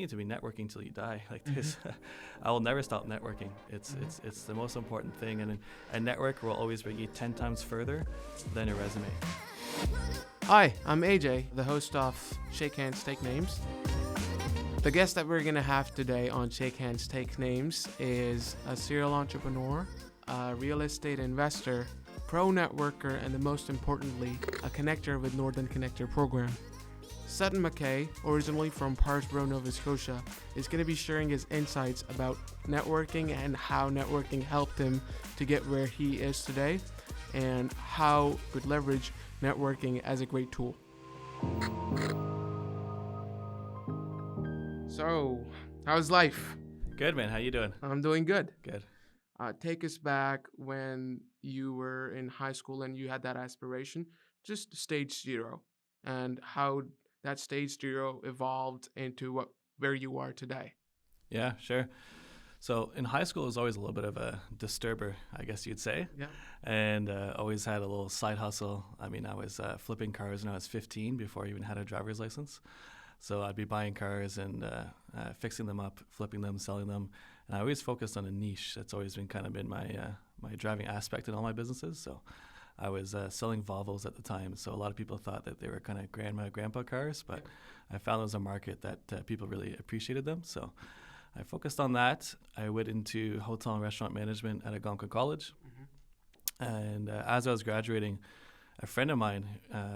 need to be networking till you die. Like this, I will never stop networking. It's the most important thing, and a network will always bring you 10 times further than a resume. Hi, I'm AJ, the host of Shake Hands, Take Names. The guest that we're going to have today on Shake Hands, Take Names is a serial entrepreneur, a real estate investor, pro networker, and most importantly, a connector with Northern Connector program. Sutton McKay, originally from Parrsboro, Nova Scotia, is going to be sharing his insights about networking and how networking helped him to get where he is today, and how could leverage networking as a great tool. So, how's life? Good, man. How you doing? I'm doing good. Good. Take us back when you were in high school and you had that aspiration, just stage zero, and how that stage zero evolved into where you are today. Yeah, sure. So in high school, I was always a little bit of a disturber, I guess you'd say. Yeah. And always had a little side hustle. I mean, I was flipping cars when I was 15 before I even had a driver's license. So I'd be buying cars and fixing them up, flipping them, selling them. And I always focused on a niche. That's always been my driving aspect in all my businesses. So I was selling Volvos at the time. So a lot of people thought that they were kind of grandpa cars, but I found there was a market that people really appreciated them. So I focused on that. I went into hotel and restaurant management at Algonquin College. And as I was graduating, a friend of mine,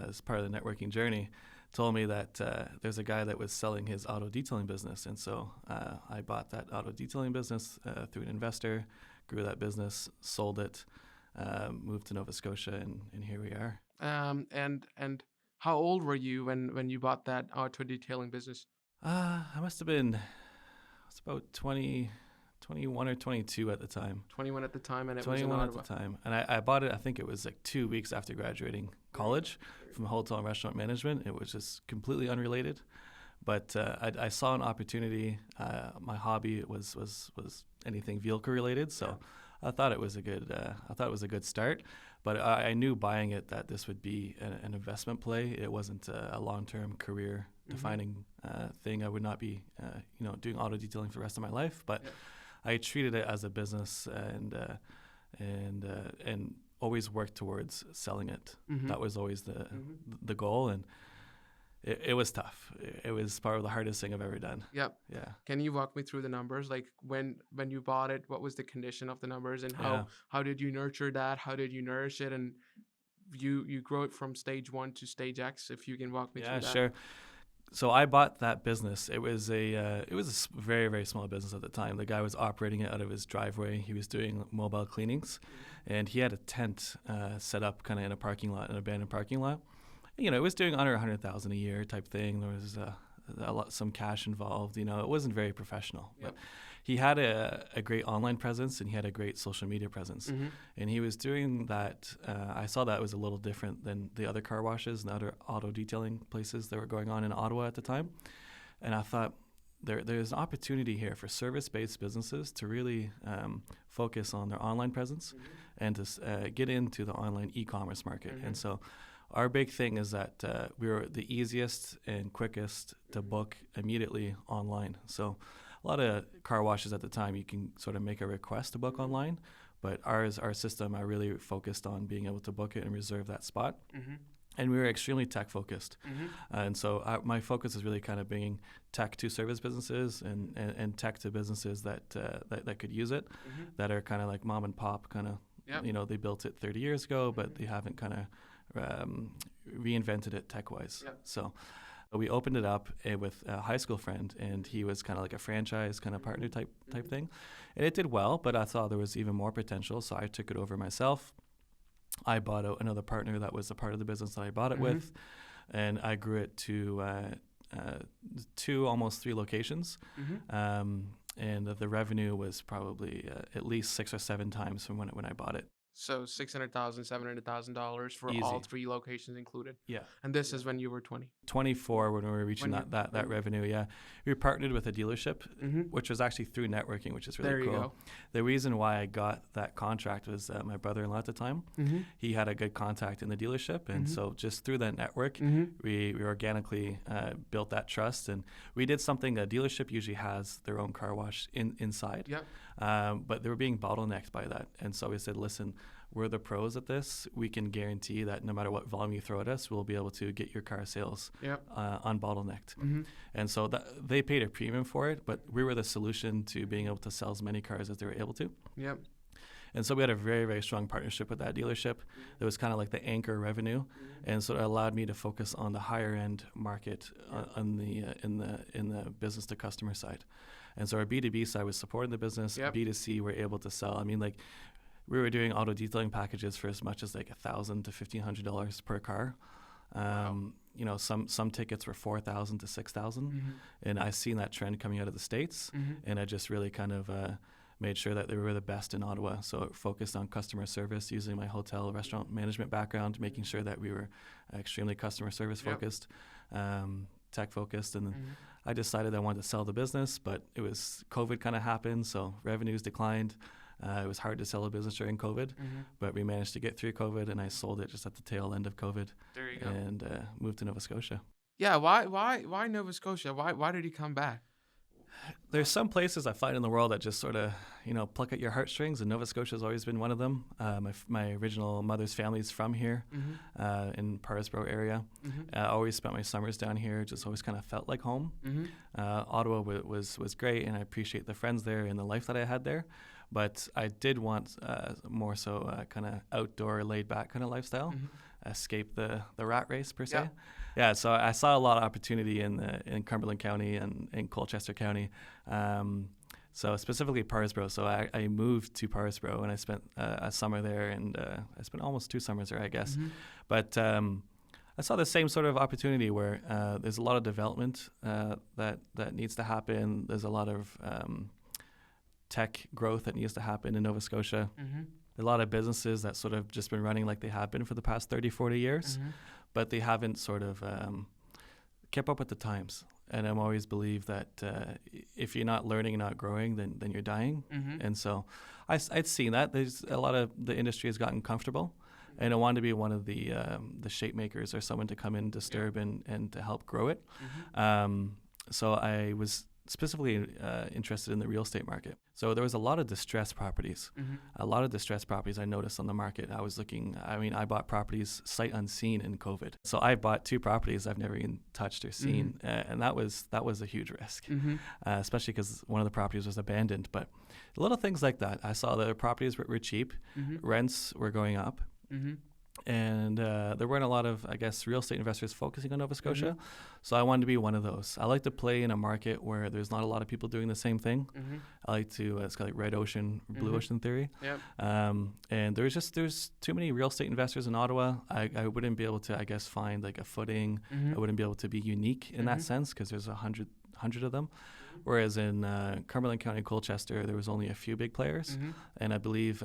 as part of the networking journey, told me that there's a guy that was selling his auto detailing business. And so I bought that auto detailing business through an investor, grew that business, sold it, moved to Nova Scotia, and here we are. And how old were you when you bought that auto detailing business? I must have been, it's about 21 or 22 at the time. 21 at the time, and it was in 21 Ottawa. at the time. And I bought it, I think it was like 2 weeks after graduating college from hotel and restaurant management. It was just completely unrelated. But I saw an opportunity. My hobby was anything vehicle related, so I thought it was a good start. But I knew buying it that this would be an investment play. It wasn't a long-term career defining thing. I would not be doing auto detailing for the rest of my life. But I treated it as a business and always worked towards selling it. That was always the goal, and it was tough. It was probably the hardest thing I've ever done. Yep. Yeah. Can you walk me through the numbers? Like when you bought it, what was the condition of the numbers, and how did you nurture that? How did you nourish it, and you grow it from stage 1 to stage X? If you can walk me through that. Yeah, sure. So I bought that business. It was a very, very small business at the time. The guy was operating it out of his driveway. He was doing mobile cleanings, and he had a tent set up kind of in a parking lot, an abandoned parking lot. You know, it was doing under $100,000 a year type thing. There was some cash involved. You know, it wasn't very professional. Yep. But he had a great online presence, and he had a great social media presence. And he was doing that. I saw that was a little different than the other car washes and other auto detailing places that were going on in Ottawa at the time. And I thought there's an opportunity here for service-based businesses to really focus on their online presence and to get into the online e-commerce market. And so our big thing is that we were the easiest and quickest to book immediately online. So a lot of car washes at the time, you can sort of make a request to book online, but our system, I really focused on being able to book it and reserve that spot. And we were extremely tech focused. And so my focus is really kind of bringing tech to service businesses and tech to businesses that could use it, that are kind of like mom and pop kind of, you know, they built it 30 years ago, but they haven't kind of reinvented it tech-wise. So we opened it up with a high school friend, and he was kind of like a franchise kind of partner type thing. And it did well, but I thought there was even more potential, so I took it over myself. I bought out another partner that was a part of the business that I bought it with, and I grew it to 2, almost 3 locations. And the revenue was probably at least 6 or 7 times from when I bought it. So $600,000, $700,000 for all Easy. 3 locations included. Yeah. And this is when you were 20. 24 when we were reaching that revenue. Yeah. We partnered with a dealership, which was actually through networking, which is really There you cool. go. The reason why I got that contract was my brother-in-law at the time. He had a good contact in the dealership. And so just through that network, we organically built that trust. And we did something a dealership usually has their own car wash inside. Yep. But they were being bottlenecked by that. And so we said, listen, we're the pros at this. We can guarantee that no matter what volume you throw at us, we'll be able to get your car sales unbottlenecked. And so they paid a premium for it, but we were the solution to being able to sell as many cars as they were able to. Yep. And so we had a very, very strong partnership with that dealership. It was kind of like the anchor revenue, and so it allowed me to focus on the higher end market in the business to customer side. And so our B2B side was supporting the business. B2C, we're able to sell. I mean, like we were doing auto detailing packages for as much as like $1,000 to $1,500 per car. You know, some tickets were $4,000 to $6,000, and I seen that trend coming out of the States, and I just really kind of made sure that they were the best in Ottawa. So it focused on customer service, using my hotel restaurant management background, making sure that we were extremely customer service focused, tech focused. And I decided I wanted to sell the business, but it was COVID kind of happened, so revenues declined. It was hard to sell a business during COVID, but we managed to get through COVID, and I sold it just at the tail end of COVID. There you go. And moved to Nova Scotia. Yeah, why Nova Scotia? Why did he come back? There's some places I find in the world that just sort of, pluck at your heartstrings, and Nova Scotia has always been one of them. My original mother's family is from here, in Parrsboro area. I always spent my summers down here, just always kind of felt like home. Ottawa was great, and I appreciate the friends there and the life that I had there. But I did want more so kind of outdoor, laid-back kind of lifestyle, escape the rat race per se. Yeah, so I saw a lot of opportunity in Cumberland County and in Colchester County. So specifically Parrsboro. So I moved to Parrsboro, and I spent a summer there, and I spent almost 2 summers there, I guess. But I saw the same sort of opportunity where there's a lot of development that needs to happen. There's a lot of tech growth that needs to happen in Nova Scotia. A lot of businesses that sort of just been running like they have been for the past 30, 40 years, but they haven't sort of kept up with the times. And I've always believed that if you're not learning and not growing, then you're dying. And so I'd seen that. There's a lot of the industry has gotten comfortable, and I wanted to be one of the shape makers or someone to come in, disturb, and to help grow it. So I was specifically interested in the real estate market. So there was a lot of distressed properties. A lot of distressed properties I noticed on the market. I bought properties sight unseen in COVID. So I bought 2 properties I've never even touched or seen. And that was a huge risk, especially because one of the properties was abandoned. But little things like that. I saw that the properties were cheap. Rents were going up. And there weren't a lot of, I guess, real estate investors focusing on Nova Scotia. So I wanted to be one of those. I like to play in a market where there's not a lot of people doing the same thing. I like to, it's kind of like red ocean, blue ocean theory. And there's too many real estate investors in Ottawa. I wouldn't be able to, I guess, find like a footing. I wouldn't be able to be unique in that sense because there's 100 of them. Whereas in Cumberland County, Colchester, there was only a few big players. And I believe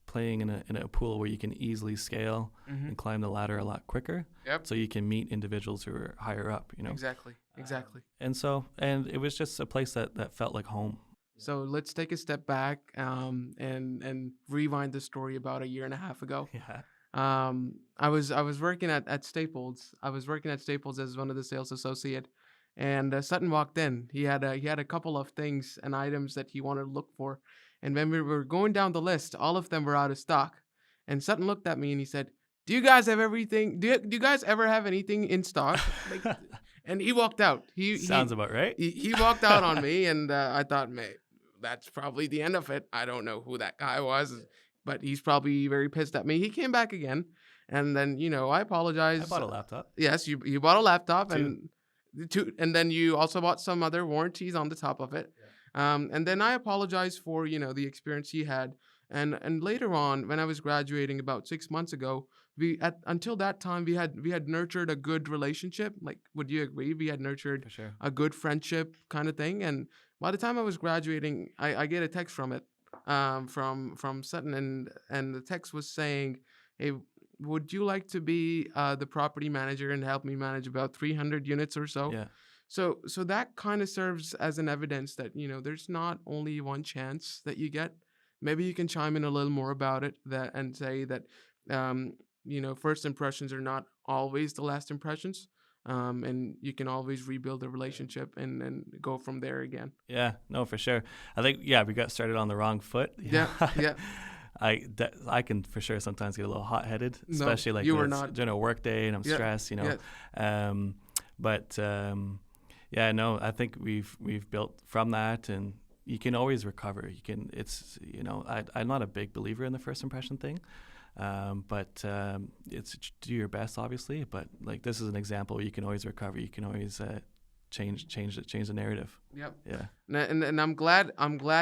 playing in a pool where you can easily scale and climb the ladder a lot quicker, so you can meet individuals who are higher up. Exactly. And it was just a place that felt like home. So let's take a step back and rewind the story about a year and a half ago. I was working at Staples. I was working at Staples as one of the sales associate, and Sutton walked in. He had a couple of things and items that he wanted to look for. And when we were going down the list, all of them were out of stock. And Sutton looked at me and he said, "Do you guys have everything? Do you guys ever have anything in stock?" And he walked out. Sounds about right. He walked out on me, and I thought, mate, that's probably the end of it. I don't know who that guy was, but he's probably very pissed at me. He came back again, and then I apologized. I bought a laptop. Yes, you bought a laptop, 2. and then you also bought some other warranties on the top of it. And then I apologized for, the experience he had. And later on, when I was graduating about 6 months ago, until that time, we had nurtured a good relationship. Like, would you agree? We had nurtured a good friendship kind of thing. And by the time I was graduating, I get a text from it. from Sutton, and the text was saying, "Hey, would you like to be the property manager and help me manage about 300 units or so?" Yeah. So that kind of serves as an evidence that there's not only one chance that you get. Maybe you can chime in a little more about it and say that first impressions are not always the last impressions. And you can always rebuild a relationship and go from there again. Yeah, no, for sure. I think, yeah, we got started on the wrong foot. Yeah, yeah. I can for sure sometimes get a little hot-headed, No, especially like you when were it's not. during a work day and I'm Yeah, stressed, yeah. But yeah, no, I think we've built from that, and you can always recover. I'm not a big believer in the first impression thing. But it's do your best, obviously. But like this is an example where you can always recover. You can always change the narrative. Yep. Yeah. And I'm glad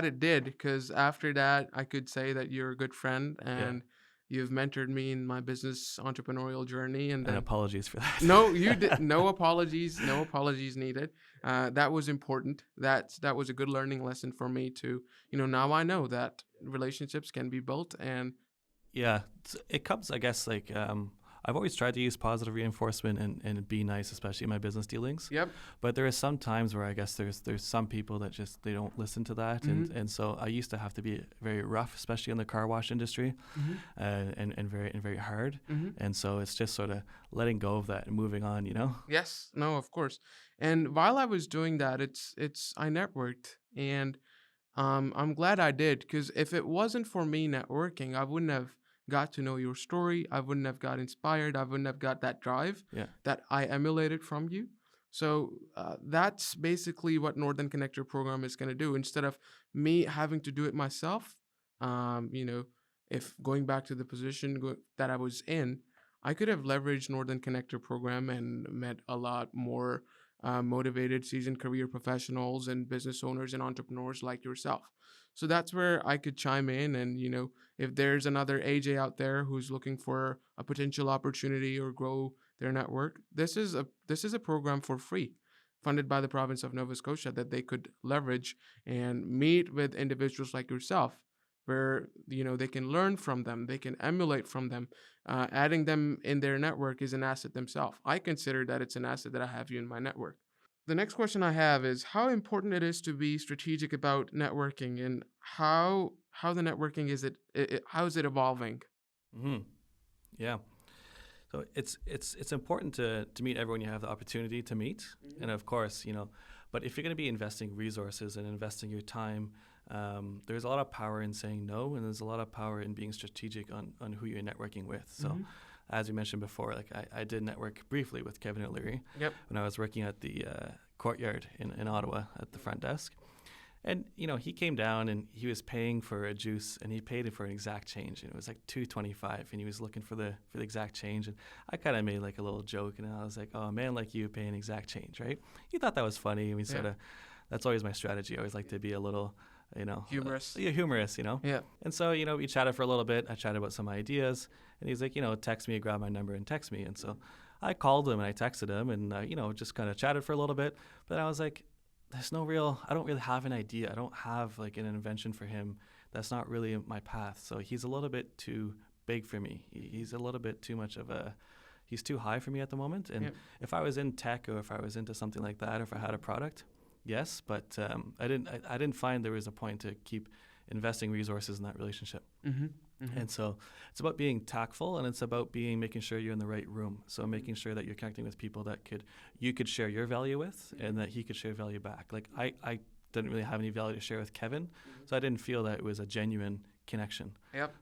it did, because after that I could say that you're a good friend and you've mentored me in my business entrepreneurial journey. And And apologies for that. no, you did no apologies needed. That was important. That was a good learning lesson for me to now I know that relationships can be built. And Yeah, it comes, I guess, like I've always tried to use positive reinforcement and be nice, especially in my business dealings. Yep. But there are some times where I guess there's some people that just they don't listen to that, and so I used to have to be very rough, especially in the car wash industry, and very hard. And so it's just sort of letting go of that and moving on, Yes. No, of course. And while I was doing that, I networked, and I'm glad I did, because if it wasn't for me networking, I wouldn't have got to know your story. I wouldn't have got inspired. I wouldn't have got that drive that I emulated from you. So that's basically what Northern Connector program is going to do. Instead of me having to do it myself, if going back to the position that I was in, I could have leveraged Northern Connector program and met a lot more motivated, seasoned career professionals and business owners and entrepreneurs like yourself. So that's where I could chime in. And, if there's another AJ out there who's looking for a potential opportunity or grow their network, this is a program for free, funded by the province of Nova Scotia, that they could leverage and meet with individuals like yourself, where they can learn from them, they can emulate from them. Adding them in their network is an asset themselves. I consider that it's an asset that I have you in my network. The next question I have is how important it is to be strategic about networking, and how the networking how is it evolving? hmm Yeah. So it's important to meet everyone you have the opportunity to meet, and of course, but if you're going to be investing resources and investing your time, there's a lot of power in saying no, and there's a lot of power in being strategic on who you're networking with. So, as you mentioned before, like I did network briefly with Kevin O'Leary when I was working at the courtyard in Ottawa at the front desk. And, he came down and he was paying for a juice, and he paid it for an exact change. And it was like $2.25, and he was looking for the exact change. And I kind of made like a little joke, and I was like, oh, a man like you paying exact change, right? He thought that was funny. And we sort of, that's always my strategy. I always like to be a little, Humorous. Humorous, Yeah. And so, we chatted for a little bit. I chatted about some ideas, and he's like, text me, grab my number and text me. And so I called him and I texted him, and, just kind of chatted for a little bit. But I was like, I don't really have an idea. I don't have like an invention for him. That's not really my path. So he's a little bit too big for me. He's a little bit too much he's too high for me at the moment. And if I was in tech, or if I was into something like that, or if I had a product, yes, but I didn't find there was a point to keep investing resources in that relationship. And so it's about being tactful, and it's about making sure you're in the right room. So making sure that you're connecting with people that you could share your value with, and that he could share value back. Like I didn't really have any value to share with Kevin, so I didn't feel that it was a genuine connection.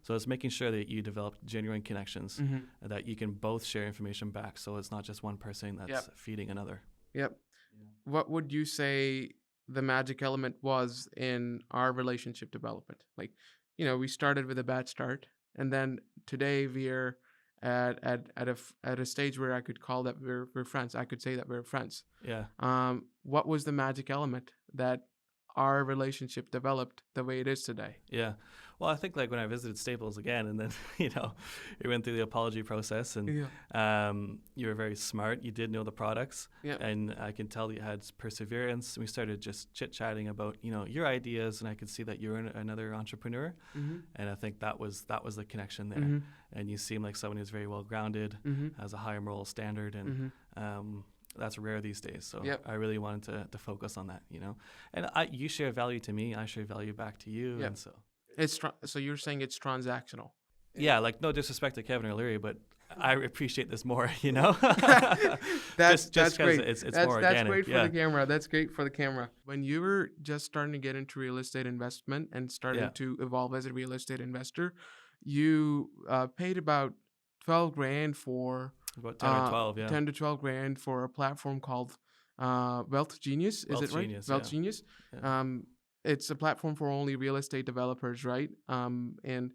So it's making sure that you develop genuine connections, and that you can both share information back, so it's not just one person that's feeding another. What would you say the magic element was in our relationship development? Like, we started with a bad start, and then today we're at a stage where I could call that we're friends. I could say that we're friends. What was the magic element that our relationship developed the way it is today. Yeah. Well, I think like when I visited Staples again, and then we went through the apology process, and you were very smart. You did know the products, and I can tell you had perseverance. We started just chit chatting about your ideas, and I could see that you're another entrepreneur, and I think that was the connection there. And you seem like someone who's very well grounded, has a higher moral standard, and that's rare these days. So I really wanted to focus on that, And you share value to me, I share value back to you, and so. So you're saying it's transactional. Yeah, like no disrespect to Kevin or Larry, but I appreciate this more, That's great. It's more organic. That's great for the camera. That's great for the camera. When you were just starting to get into real estate investment and starting to evolve as a real estate investor, you paid about $12,000 for about 10 or 12, 10 to 12 grand for a platform called Wealth Genius. Is it right? Genius, Wealth Genius. Yeah. It's a platform for only real estate developers, right? And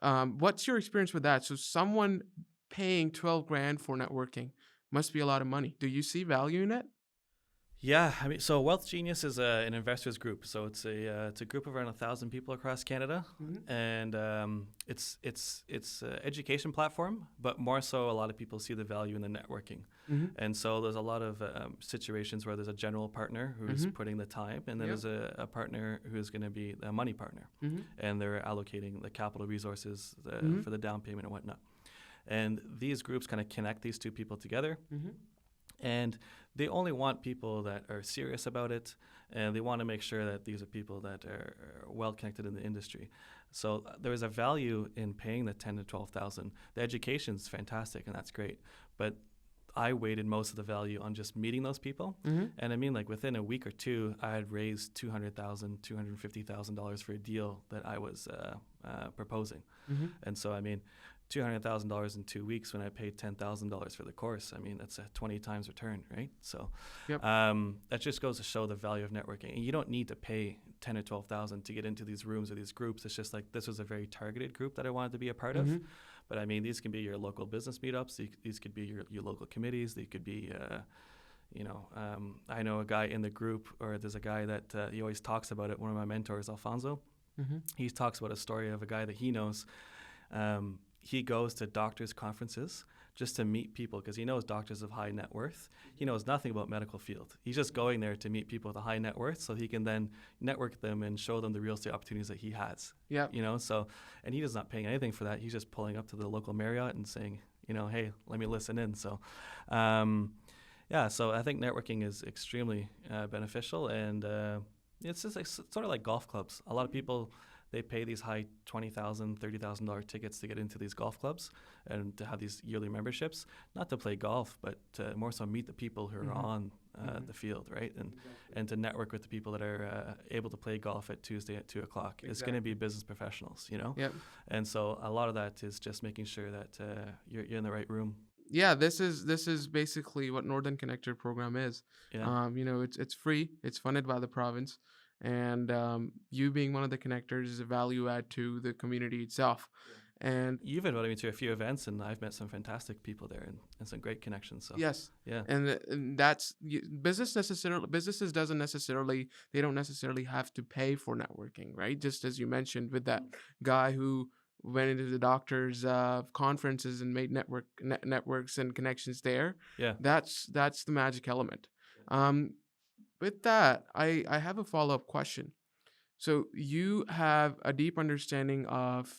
what's your experience with that? So someone paying $12,000 for networking must be a lot of money. Do you see value in it? Yeah, I mean, so Wealth Genius is an investors group. So it's a group of around 1,000 people across Canada, and it's an education platform, but more so a lot of people see the value in the networking. And so there's a lot of situations where there's a general partner who's putting the time, and then there's a partner who's going to be a money partner, and they're allocating the capital resources for the down payment and whatnot. And these groups kind of connect these two people together. And they only want people that are serious about it, and they want to make sure that these are people that are well connected in the industry. So there is a value in paying the $10,000 to $12,000. The education's fantastic, and that's great. But I weighted most of the value on just meeting those people. And I mean, like within a week or two, I had raised $200,000, $250,000 for a deal that I was proposing. And so, I mean, $200,000 in 2 weeks when I paid $10,000 for the course. I mean, that's a 20 times return, right? So that just goes to show the value of networking. And you don't need to pay $10,000 or $12,000 to get into these rooms or these groups. It's just like this was a very targeted group that I wanted to be a part of. But I mean, these can be your local business meetups. These could be your local committees. They could be, I know a guy in the group, or there's a guy that he always talks about it. One of my mentors, Alfonso, he talks about a story of a guy that he knows. He goes to doctors' conferences just to meet people because he knows doctors of high net worth. He knows nothing about medical field. He's just going there to meet people with a high net worth so he can then network them and show them the real estate opportunities that he has. So, and he is not paying anything for that. He's just pulling up to the local Marriott and saying, hey, let me listen in. So, so I think networking is extremely beneficial, and it's just sort of like golf clubs. A lot of people, they pay these high $20,000, $30,000 tickets to get into these golf clubs and to have these yearly memberships, not to play golf, but to more so meet the people who are on the field, right? And to network with the people that are able to play golf at Tuesday at 2:00. Exactly. It's going to be business professionals, And so a lot of that is just making sure that you're in the right room. Yeah, this is basically what Northern Connector program is. It's free. It's funded by the province. And you being one of the connectors is a value add to the community itself. And you've invited me to a few events, and I've met some fantastic people there and some great connections. So yes, and that's businesses don't necessarily have to pay for networking, right? Just as you mentioned with that guy who went into the doctors' conferences and made networks and connections there. Yeah, that's the magic element. With that, I have a follow-up question. So you have a deep understanding of,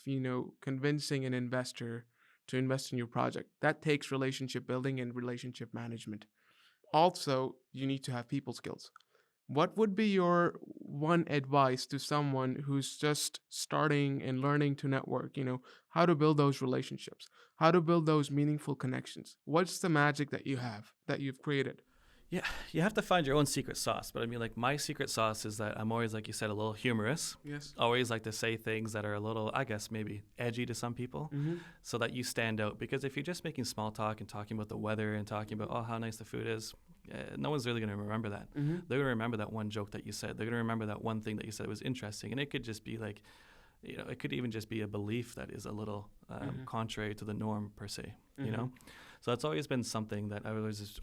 convincing an investor to invest in your project. That takes relationship building and relationship management. Also, you need to have people skills. What would be your one advice to someone who's just starting and learning to network, how to build those relationships, how to build those meaningful connections? What's the magic that you've created? Yeah, you have to find your own secret sauce. But I mean, like, my secret sauce is that I'm always, like you said, a little humorous. Yes. Always like to say things that are a little, I guess, maybe edgy to some people, so that you stand out. Because if you're just making small talk and talking about the weather and talking about, how nice the food is, no one's really going to remember that. They're going to remember that one joke that you said. They're going to remember that one thing that you said was interesting. And it could just be like, it could even just be a belief that is a little contrary to the norm per se, So that's always been something that I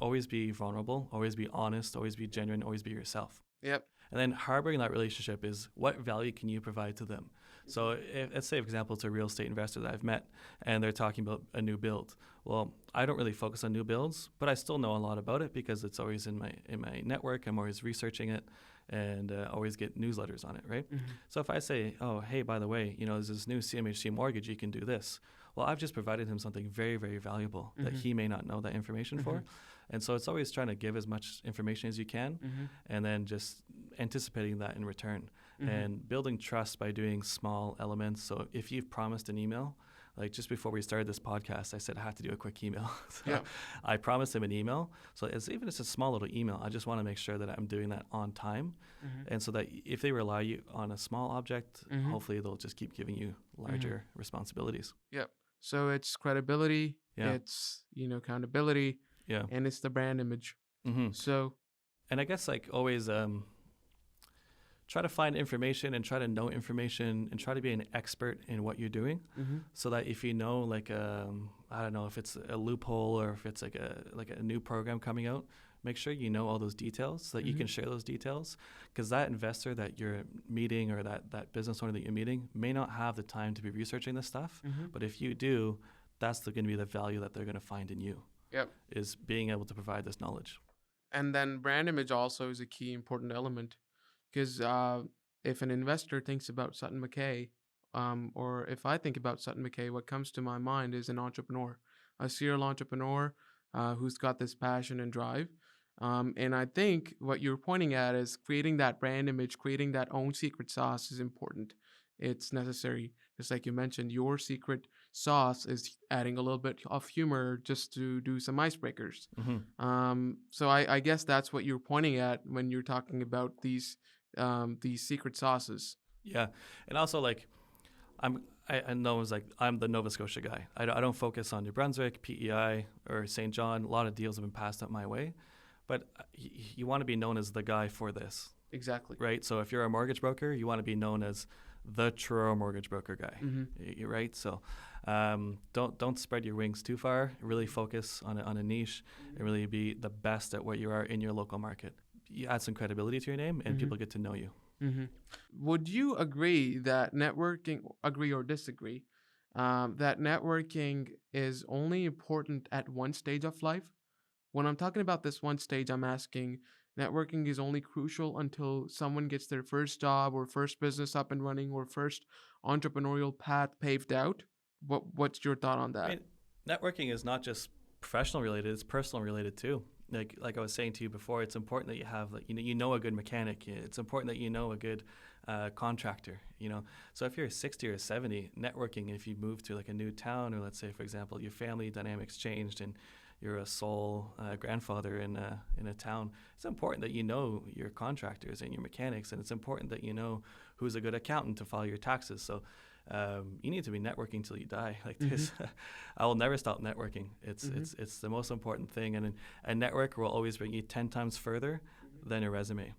always be vulnerable, always be honest, always be genuine, always be yourself. Yep. And then harboring that relationship is what value can you provide to them? So let's say, for example, it's a real estate investor that I've met and they're talking about a new build. Well, I don't really focus on new builds, but I still know a lot about it because it's always in my network. I'm always researching it and always get newsletters on it, right? Mm-hmm. So if I say, oh, hey, by the way, there's this new CMHC mortgage, you can do this. Well, I've just provided him something very, very valuable that he may not know that information for. And so it's always trying to give as much information as you can and then just anticipating that in return and building trust by doing small elements. So if you've promised an email, like just before we started this podcast, I said I have to do a quick email. So I promised him an email. So even if it's a small little email, I just want to make sure that I'm doing that on time. And so that if they rely you on a small object, hopefully they'll just keep giving you larger responsibilities. Yep. So it's credibility, it's, accountability, and it's the brand image. So, and I guess like always try to find information and try to know information and try to be an expert in what you're doing so that if you know like I don't know if it's a loophole or if it's like a new program coming out, make sure you know all those details so that you can share those details, because that investor that you're meeting or that business owner that you're meeting may not have the time to be researching this stuff. But if you do, that's going to be the value that they're going to find in you. Yep. Is being able to provide this knowledge. And then brand image also is a key important element, because if an investor thinks about Sutton McKay, or if I think about Sutton McKay, what comes to my mind is an entrepreneur, a serial entrepreneur who's got this passion and drive. And I think what you're pointing at is creating that brand image, creating that own secret sauce is important. It's necessary. Just like you mentioned, your secret sauce is adding a little bit of humor just to do some icebreakers. So I guess that's what you're pointing at when you're talking about these secret sauces. Yeah, and also like I know it's like I'm the Nova Scotia guy. I don't focus on New Brunswick, PEI, or St. John. A lot of deals have been passed up my way, but you want to be known as the guy for this. Exactly. Right. So if you're a mortgage broker, you want to be known as the Truro mortgage broker guy. You're right. So don't spread your wings too far. Really focus on a niche and really be the best at what you are in your local market. You add some credibility to your name and people get to know you. Would you agree that agree or disagree, that networking is only important at one stage of life? When I'm talking about this one stage, I'm asking, networking is only crucial until someone gets their first job or first business up and running or first entrepreneurial path paved out. What's your thought on that? I mean, networking is not just professional related; it's personal related too. Like I was saying to you before, it's important that you have you know a good mechanic. It's important that you know a good contractor. So if you're 60 or 70, networking, if you move to like a new town, or let's say for example your family dynamics changed and you're a sole grandfather in a town, it's important that you know your contractors and your mechanics, and it's important that you know who's a good accountant to file your taxes. So you need to be networking till you die. Like this, I will never stop networking. It's the most important thing, and a network will always bring you 10 times further than a resume.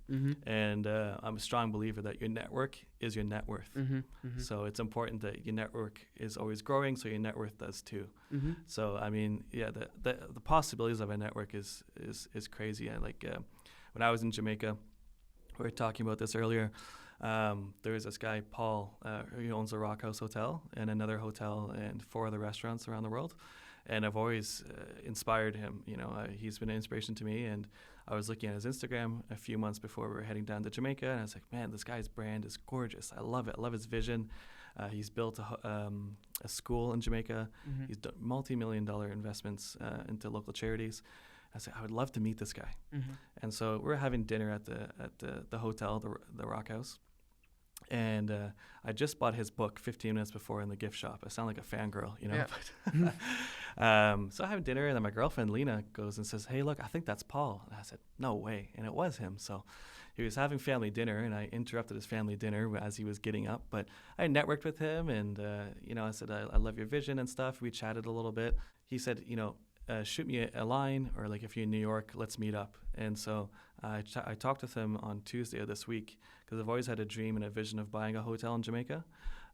And I'm a strong believer that your network is your net worth. So it's important that your network is always growing, so your net worth does too. So I mean, yeah, the possibilities of a network is crazy. When I was in Jamaica, we were talking about this earlier. There was this guy, Paul, who owns the Rock House Hotel and another hotel and 4 other restaurants around the world. And I've always inspired him. He's been an inspiration to me. And I was looking at his Instagram a few months before we were heading down to Jamaica. And I was like, man, this guy's brand is gorgeous. I love it. I love his vision. He's built a school in Jamaica. He's done multi-million-dollar investments into local charities. I said, I would love to meet this guy. And so we're having dinner at the hotel, the Rock House. And I just bought his book 15 minutes before in the gift shop. I sound like a fangirl, Yeah. But, so I have dinner, and then my girlfriend, Lena, goes and says, hey, look, I think that's Paul. And I said, no way. And it was him. So he was having family dinner, and I interrupted his family dinner as he was getting up. But I networked with him, and, I said, I love your vision and stuff. We chatted a little bit. He said, shoot me a line, or like if you're in New York, let's meet up. And so I talked with him on Tuesday of this week, because I've always had a dream and a vision of buying a hotel in Jamaica.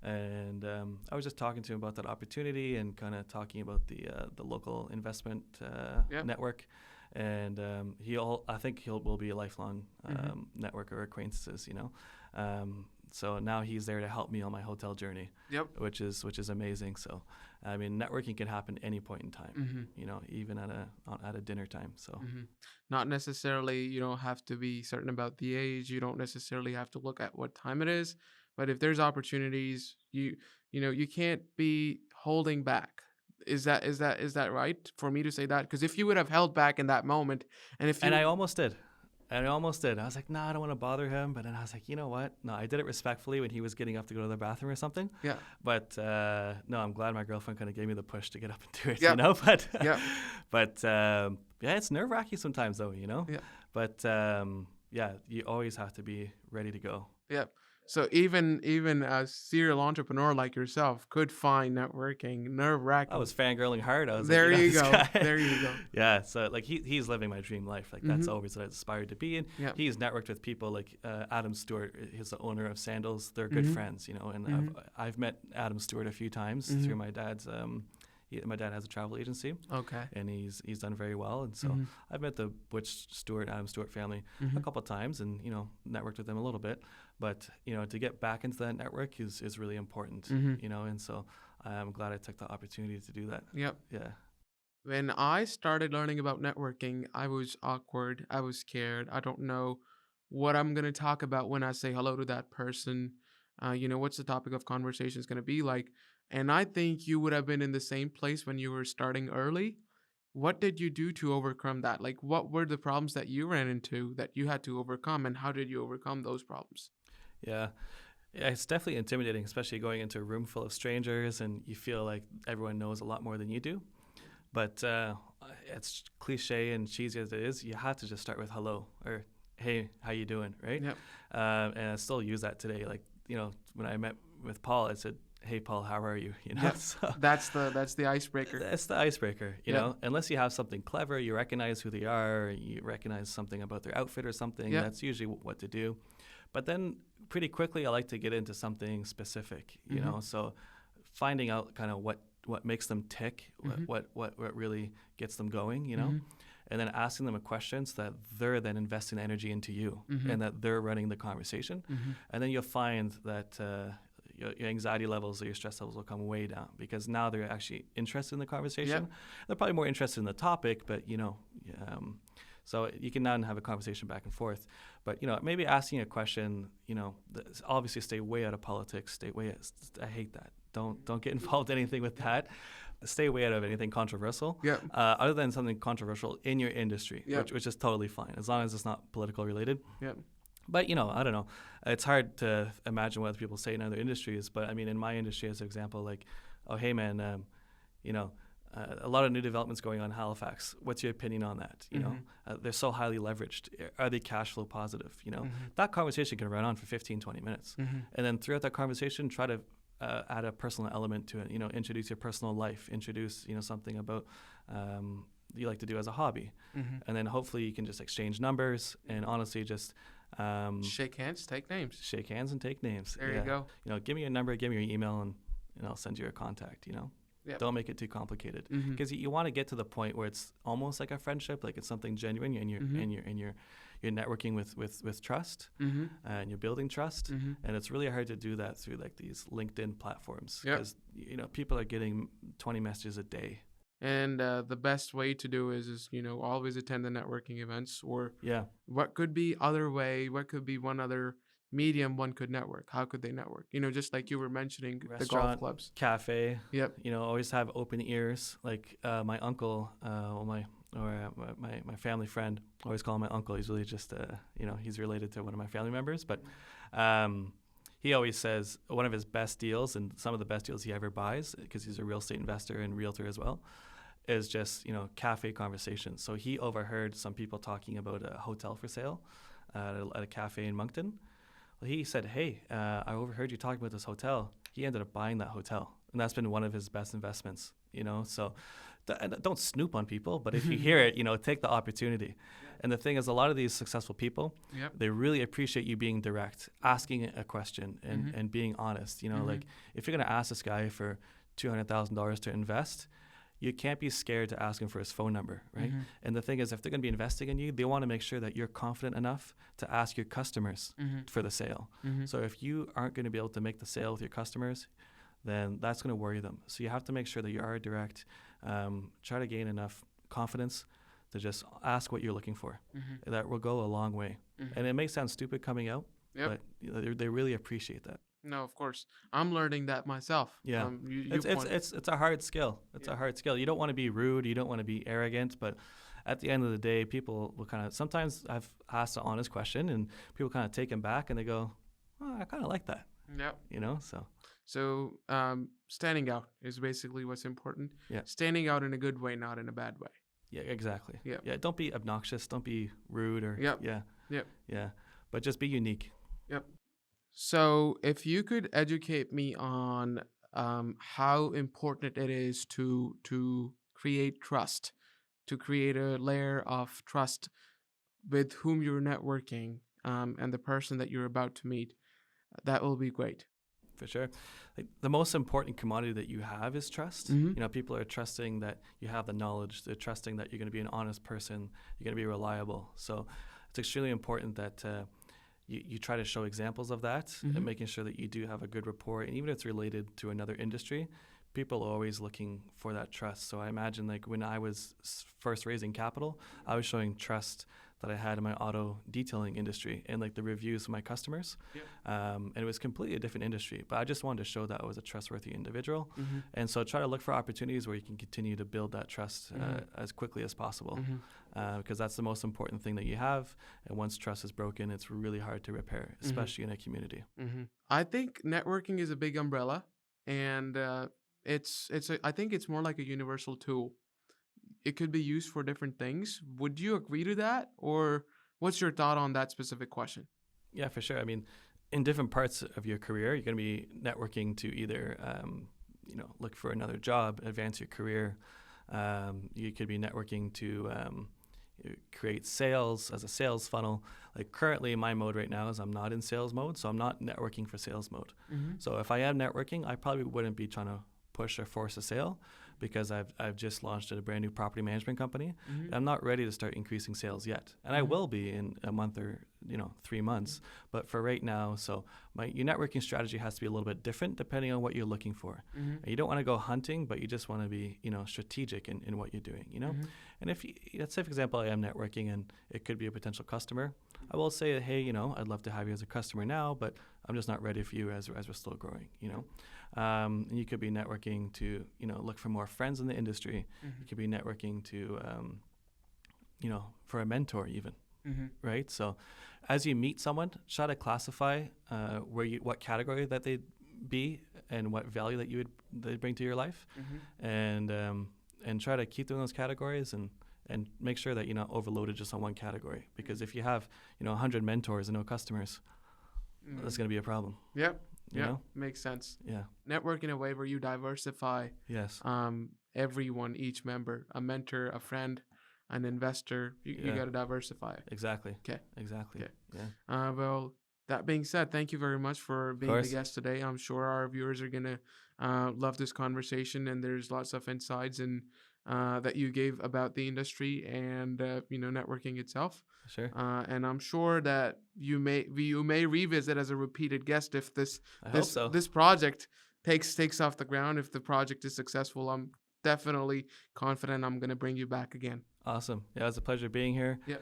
And I was just talking to him about that opportunity and kind of talking about the local investment network. and I think will be a lifelong network or acquaintances, you know. So now he's there to help me on my hotel journey, which is amazing. So, I mean, networking can happen any point in time, you know, even at a dinner time. So, not necessarily, you don't have to be certain about the age. You don't necessarily have to look at what time it is. But if there's opportunities, you know, you can't be holding back. Is that right for me to say that? Because if you would have held back in that moment, and I almost did. I was like, no, I don't want to bother him. But then I was like, you know what? No, I did it respectfully when he was getting up to go to the bathroom or something. Yeah. But no, I'm glad my girlfriend kind of gave me the push to get up and do it, Yeah. you know? But, but yeah, it's nerve-wracking sometimes though, you know? Yeah. But yeah, you always have to be ready to go. Yeah. So even a serial entrepreneur like yourself could find networking nerve-wracking. I was fangirling hard. I was there like, you go. There you go. Yeah. So like he's living my dream life. Like that's always what I aspired to be. And he's networked with people like Adam Stewart. He's the owner of Sandals. They're good friends, you know. And I've met Adam Stewart a few times through my dad's. My dad has a travel agency. Okay. And he's done very well. And so I've met the Adam Stewart family a couple of times, and you know, networked with them a little bit. But you know, to get back into that network is really important. You know, and so I'm glad I took the opportunity to do that. Yep. Yeah. When I started learning about networking, I was awkward. I was scared. I don't know what I'm gonna talk about when I say hello to that person. You know, what's the topic of conversation is gonna be like? And I think you would have been in the same place when you were starting early. What did you do to overcome that? Like, what were the problems that you ran into that you had to overcome, and how did you overcome those problems? Yeah, it's definitely intimidating, especially going into a room full of strangers and you feel like everyone knows a lot more than you do. But it's cliche and cheesy as it is, you have to just start with hello or hey, how you doing, right? Yep. And I still use that today. Like, you know, when I met with Paul, I said, hey, Paul, how are you? You know, Yep. So that's the icebreaker. That's the icebreaker, you know, unless you have something clever, you recognize who they are, you recognize something about their outfit or something, that's usually what to do. But then pretty quickly, I like to get into something specific, you know, so finding out kind of what makes them tick, what really gets them going, you know, and then asking them a question so that they're then investing energy into you and that they're running the conversation. And then you'll find that your anxiety levels or your stress levels will come way down because now they're actually interested in the conversation. They're probably more interested in the topic, but, you know, so you can now have a conversation back and forth. But, you know, maybe asking a question, you know, obviously stay way out of politics, I hate that. Don't get involved in anything with that. Stay away out of anything controversial. Other than something controversial in your industry, which is totally fine, as long as it's not political related. But, you know, I don't know. It's hard to imagine what other people say in other industries. But, I mean, in my industry, as an example, like, oh, hey, man, you know, a lot of new developments going on in Halifax. What's your opinion on that? You know, they're so highly leveraged. Are they cash flow positive? You know, that conversation can run on for 15, 20 minutes. And then throughout that conversation, try to add a personal element to it. You know, introduce your personal life. Introduce, you know, something about you like to do as a hobby. And then hopefully you can just exchange numbers and honestly just shake hands, take names. Shake hands and take names. There you go. You know, give me your number, give me your email, and I'll send you a contact, you know. Don't make it too complicated because you want to get to the point where it's almost like a friendship, like it's something genuine, and you're networking with trust, and you're building trust, and it's really hard to do that through like these LinkedIn platforms because you know people are getting 20 messages a day. And the best way to do is you know always attend the networking events or what could be other way, what could be one other medium one could network. How could they network? You know, just like you were mentioning, restaurant, the golf clubs, cafe. You know, always have open ears. Like my uncle, my family friend, always call him my uncle. He's really just you know, he's related to one of my family members, but he always says one of his best deals and some of the best deals he ever buys, because he's a real estate investor and realtor as well, is just, you know, cafe conversations. So he overheard some people talking about a hotel for sale at a cafe in Moncton. Well, he said, hey, I overheard you talking about this hotel. He ended up buying that hotel. And that's been one of his best investments, you know. So don't snoop on people, but if you hear it, you know, take the opportunity. And the thing is, a lot of these successful people, they really appreciate you being direct, asking a question and being honest. You know, like if you're going to ask this guy for $200,000 to invest, you can't be scared to ask them for his phone number, right? And the thing is, if they're going to be investing in you, they want to make sure that you're confident enough to ask your customers for the sale. So if you aren't going to be able to make the sale with your customers, then that's going to worry them. So you have to make sure that you are direct, try to gain enough confidence to just ask what you're looking for. That will go a long way. And it may sound stupid coming out, but they really appreciate that. No, of course. I'm learning that myself. Yeah. It's a hard skill. It's a hard skill. You don't want to be rude. You don't want to be arrogant. But at the end of the day, people will kind of, sometimes I've asked an honest question and people kind of take them back and they go, oh, I kind of like that. Yeah. So standing out is basically what's important. Yeah. Standing out in a good way, not in a bad way. Yeah, exactly. Yeah. Yeah. Don't be obnoxious. Don't be rude or yeah. But just be unique. Yep. So if you could educate me on how important it is to create trust, to create a layer of trust with whom you're networking and the person that you're about to meet, that will be great. For sure. Like, the most important commodity that you have is trust. People are trusting that you have the knowledge. They're trusting that you're going to be an honest person. You're going to be reliable. So it's extremely important that you try to show examples of that and making sure that you do have a good rapport. And even if it's related to another industry, people are always looking for that trust. So I imagine like when I was first raising capital, I was showing trust that I had in my auto detailing industry and like the reviews of my customers. And it was completely a different industry, but I just wanted to show that I was a trustworthy individual. And so try to look for opportunities where you can continue to build that trust as quickly as possible, because that's the most important thing that you have. And once trust is broken, it's really hard to repair, especially in a community. I think networking is a big umbrella, and I think it's more like a universal tool. It could be used for different things. Would you agree to that? Or what's your thought on that specific question? Yeah, for sure. I mean, in different parts of your career, you're going to be networking to either, look for another job, advance your career. You could be networking to create sales as a sales funnel. Like currently my mode right now is I'm not in sales mode, so I'm not networking for sales mode. So if I am networking, I probably wouldn't be trying to push or force a sale, because I've just launched a brand new property management company. I'm not ready to start increasing sales yet. And I will be in a month or 3 months. But for right now, so your networking strategy has to be a little bit different depending on what you're looking for. And you don't want to go hunting, but you just want to be strategic in what you're doing. And if let's say, for example, I am networking and it could be a potential customer, I will say, hey, I'd love to have you as a customer now, but I'm just not ready for you as we're still growing. And you could be networking to look for more friends in the industry. You could be networking to for a mentor even. Right? So as you meet someone, try to classify what category that they'd be and what value that they bring to your life, and try to keep them in those categories and make sure that you're not overloaded just on one category, because if you have 100 mentors and no customers, that's going to be a problem. Yep. Makes sense. Yeah. Network in a way where you diversify. Yes. Everyone, each member, a mentor, a friend, an investor. You got to diversify it. Exactly. Okay. Exactly. Okay. Yeah. Well, that being said, thank you very much for being the guest today. I'm sure our viewers are gonna love this conversation, and there's lots of insights and that you gave about the industry and networking itself. Sure. And I'm sure that you may revisit as a repeated guest if this project takes off the ground. If the project is successful, I'm definitely confident I'm going to bring you back again. Awesome. Yeah, it was a pleasure being here. Yep.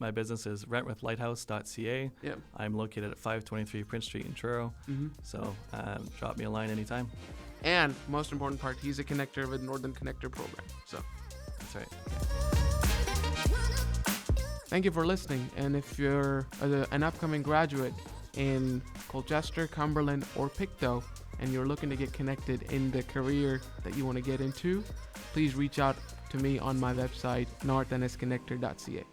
My business is rentwithlighthouse.ca. Yep. I'm located at 523 Prince Street in Truro. So drop me a line anytime. And most important part, he's a connector with Northern Connector program. So that's right. Thank you for listening. And if you're an upcoming graduate in Colchester, Cumberland, or Pictou, and you're looking to get connected in the career that you want to get into, please reach out to me on my website, northnsconnector.ca.